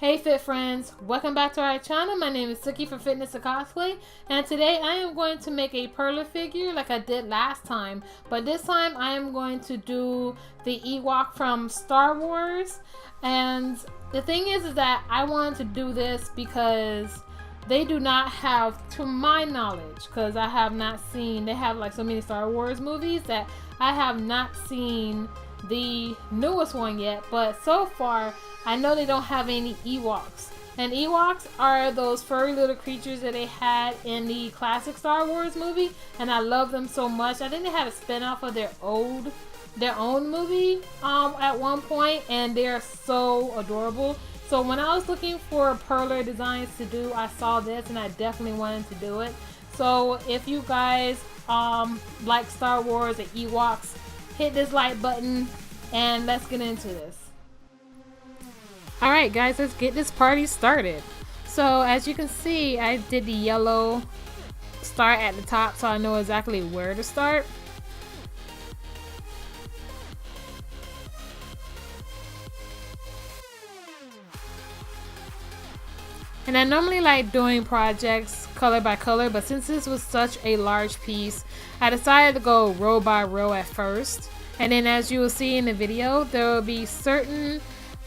Hey Fit friends, welcome back to our channel. My name is Geeky from Fitness to Cosplay, and today I am going to make a Perler figure like I did last time, but this time I am going to do the Ewok from Star Wars. And the thing is that I wanted to do this because they do not have, to my knowledge, because I have not seen, they have like so many Star Wars movies that I have not seen the newest one yet, but so far I know they don't have any Ewoks. And Ewoks are those furry little creatures that they had in the classic Star Wars movie, and I love them so much. I think they had a spin-off of their own movie at one point, and they're so adorable. So when I was looking for Perler designs to do, I saw this and I definitely wanted to do it. So if you guys like Star Wars and Ewoks, hit this like button and let's get into this. Alright guys, let's get this party started. So as you can see, I did the yellow start at the top so I know exactly where to start. And I normally like doing projects color by color, but since this was such a large piece, I decided to go row by row at first. And then as you will see in the video, there will be certain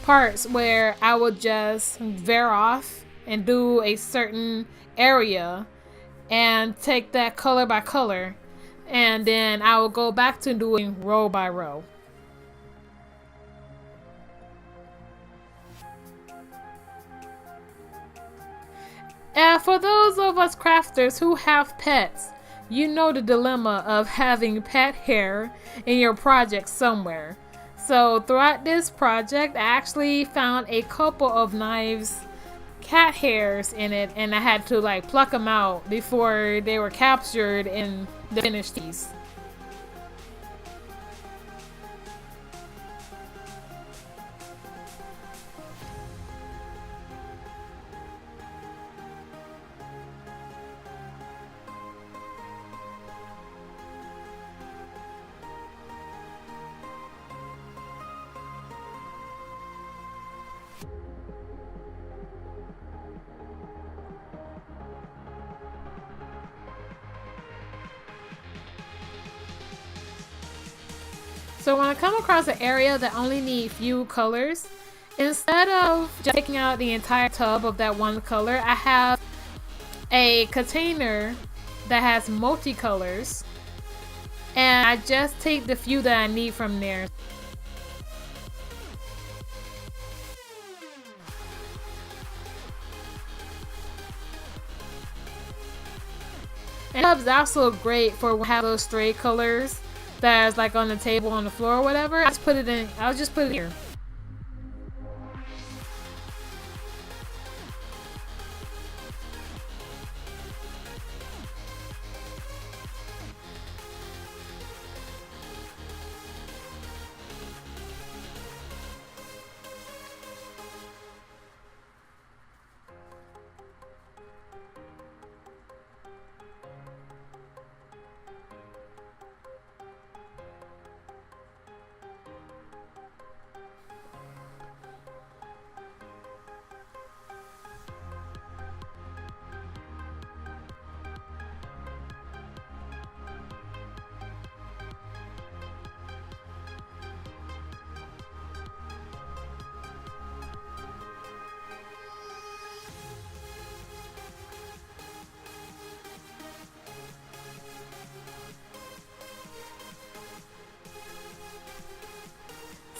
parts where I will just veer off and do a certain area and take that color by color, and then I will go back to doing row by row. And for those of us crafters who have pets, you know the dilemma of having pet hair in your project somewhere. So throughout this project, I actually found a couple of knives cat hairs in it, and I had to like pluck them out before they were captured in the finished piece. So when I come across an area that only needs few colors, instead of just taking out the entire tub of that one color, I have a container that has multicolors, and I just take the few that I need from there. And tubs are also great for when I have those stray colors that's like on the table, on the floor, or whatever. I'll just put it in here.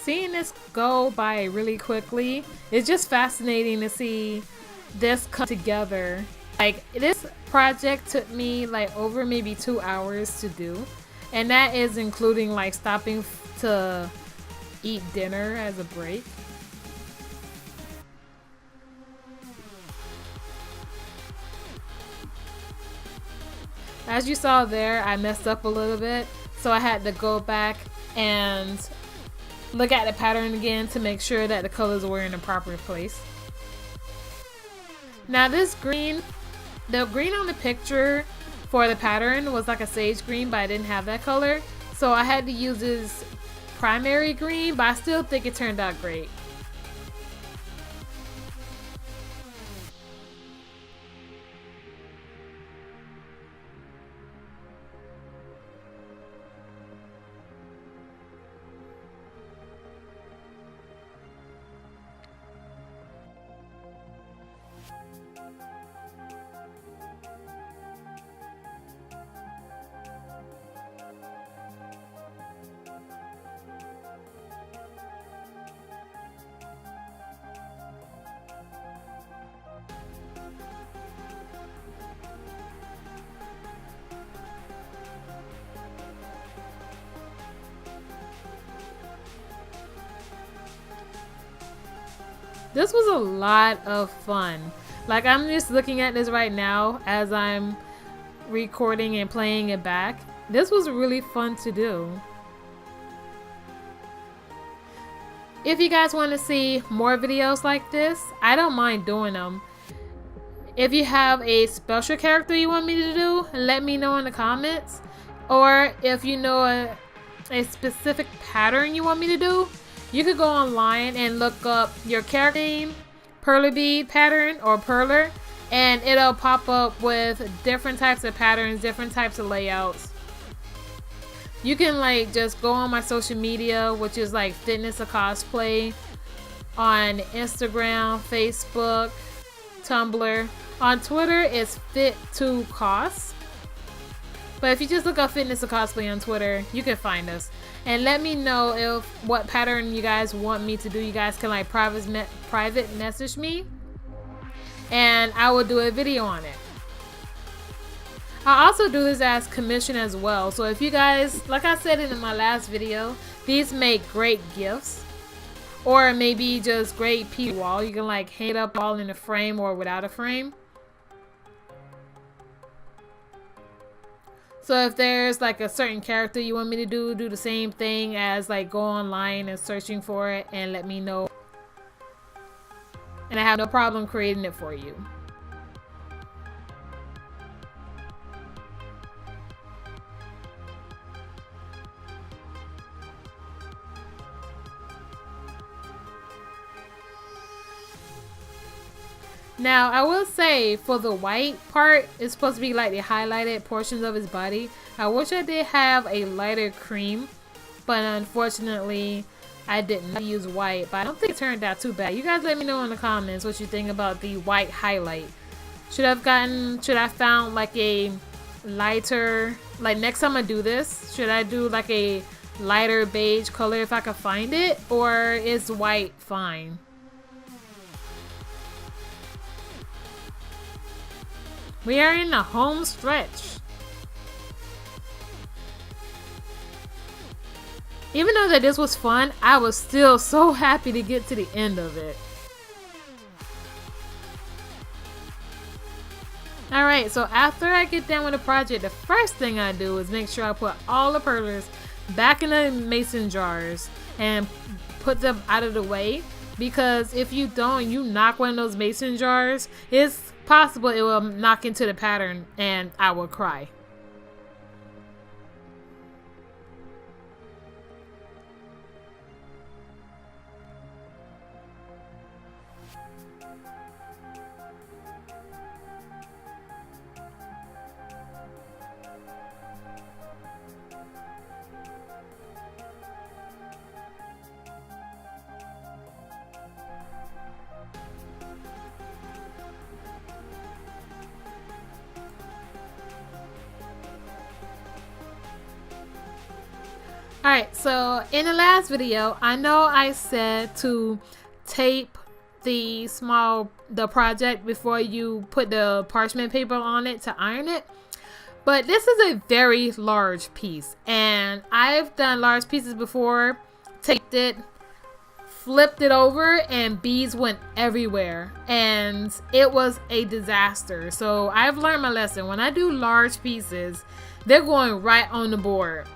Seeing this go by really quickly, it's just fascinating to see this come together. Like, this project took me like over maybe 2 hours to do, and that is including like stopping to eat dinner as a break. As you saw there, I messed up a little bit, so I had to go back and look at the pattern again to make sure that the colors were in the proper place. Now this green, the green on the picture for the pattern was like a sage green, but I didn't have that color, so I had to use this primary green, but I still think it turned out great. This was a lot of fun. Like, I'm just looking at this right now as I'm recording and playing it back. This was really fun to do. If you guys want to see more videos like this, I don't mind doing them. If you have a special character you want me to do, let me know in the comments. Or if you know a specific pattern you want me to do, you could go online and look up your character name, Perler Bead pattern, or Perler, and it'll pop up with different types of patterns, different types of layouts. You can like just go on my social media, which is like Fitness of Cosplay, on Instagram, Facebook, Tumblr. On Twitter, it's Fit2Cos. But if you just look up Fitness of Cosplay on Twitter, you can find us. And let me know if what pattern you guys want me to do. You guys can like private message me, and I will do a video on it. I also do this as commission as well. So if you guys, like I said in my last video, these make great gifts. Or maybe just great piece wall. You can like hang it up all in a frame or without a frame. So if there's like a certain character you want me to do the same thing as like go online and searching for it and let me know. And I have no problem creating it for you. Now, I will say for the white part, it's supposed to be like the highlighted portions of his body. I wish I did have a lighter cream, but unfortunately, I didn't use white. But I don't think it turned out too bad. You guys let me know in the comments what you think about the white highlight. Should I found like a lighter, like next time I do this, should I do like a lighter beige color if I can find it? Or is white fine? We are in the home stretch. Even though that this was fun, I was still so happy to get to the end of it. Alright, so after I get done with the project, the first thing I do is make sure I put all the perlers back in the mason jars and put them out of the way. Because if you don't, you knock one of those mason jars, it's possible it will knock into the pattern and I will cry. Alright, so in the last video, I know I said to tape the project before you put the parchment paper on it to iron it. But this is a very large piece, and I've done large pieces before, taped it, flipped it over, and beads went everywhere, and it was a disaster. So I've learned my lesson. When I do large pieces, they're going right on the board.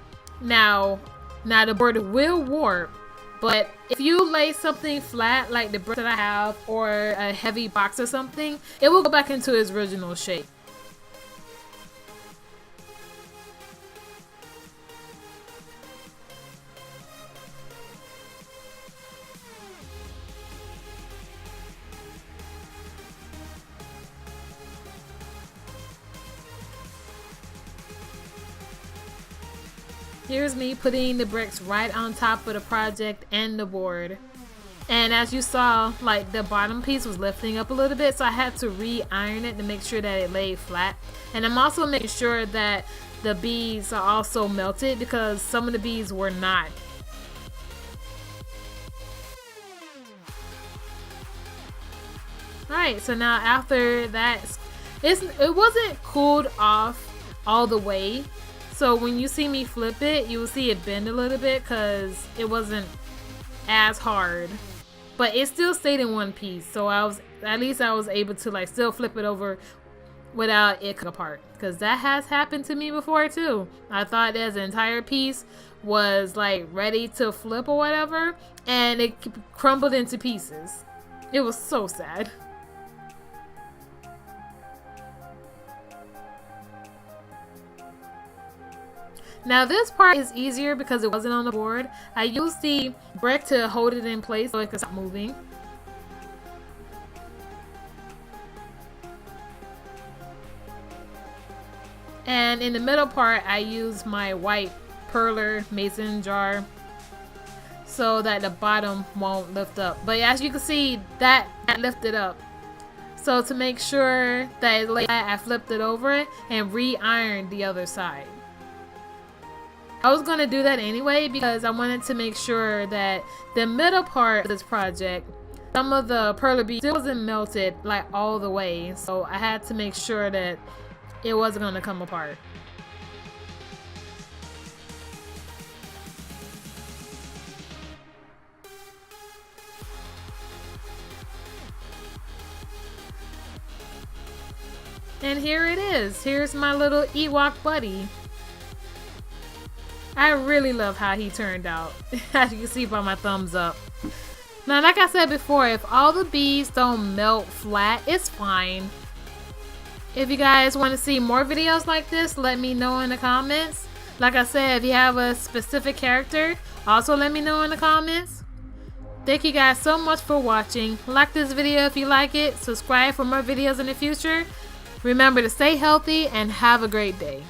Now the board will warp, but if you lay something flat like the brick that I have or a heavy box or something, it will go back into its original shape. Here's me putting the bricks right on top of the project and the board. And as you saw, like the bottom piece was lifting up a little bit, so I had to re-iron it to make sure that it laid flat. And I'm also making sure that the beads are also melted because some of the beads were not. Alright, so now after that, it wasn't cooled off all the way. So when you see me flip it, you will see it bend a little bit because it wasn't as hard. but it still stayed in one piece. So I was able to like still flip it over without it coming apart, because that has happened to me before too. I thought that the entire piece was like ready to flip or whatever, and it crumbled into pieces. It was so sad. Now this part is easier because it wasn't on the board. I used the brick to hold it in place so it could stop moving. And in the middle part, I used my white Perler mason jar so that the bottom won't lift up. But as you can see, that lifted up. So to make sure that it laid flat, I flipped it over and re-ironed the other side. I was going to do that anyway because I wanted to make sure that the middle part of this project, some of the Perler Bead still wasn't melted like all the way. So I had to make sure that it wasn't going to come apart. And here it is. Here's my little Ewok buddy. I really love how he turned out, as you can see by my thumbs up. Now, like I said before, if all the beads don't melt flat, it's fine. If you guys want to see more videos like this, let me know in the comments. Like I said, if you have a specific character, also let me know in the comments. Thank you guys so much for watching. Like this video if you like it. Subscribe for more videos in the future. Remember to stay healthy and have a great day.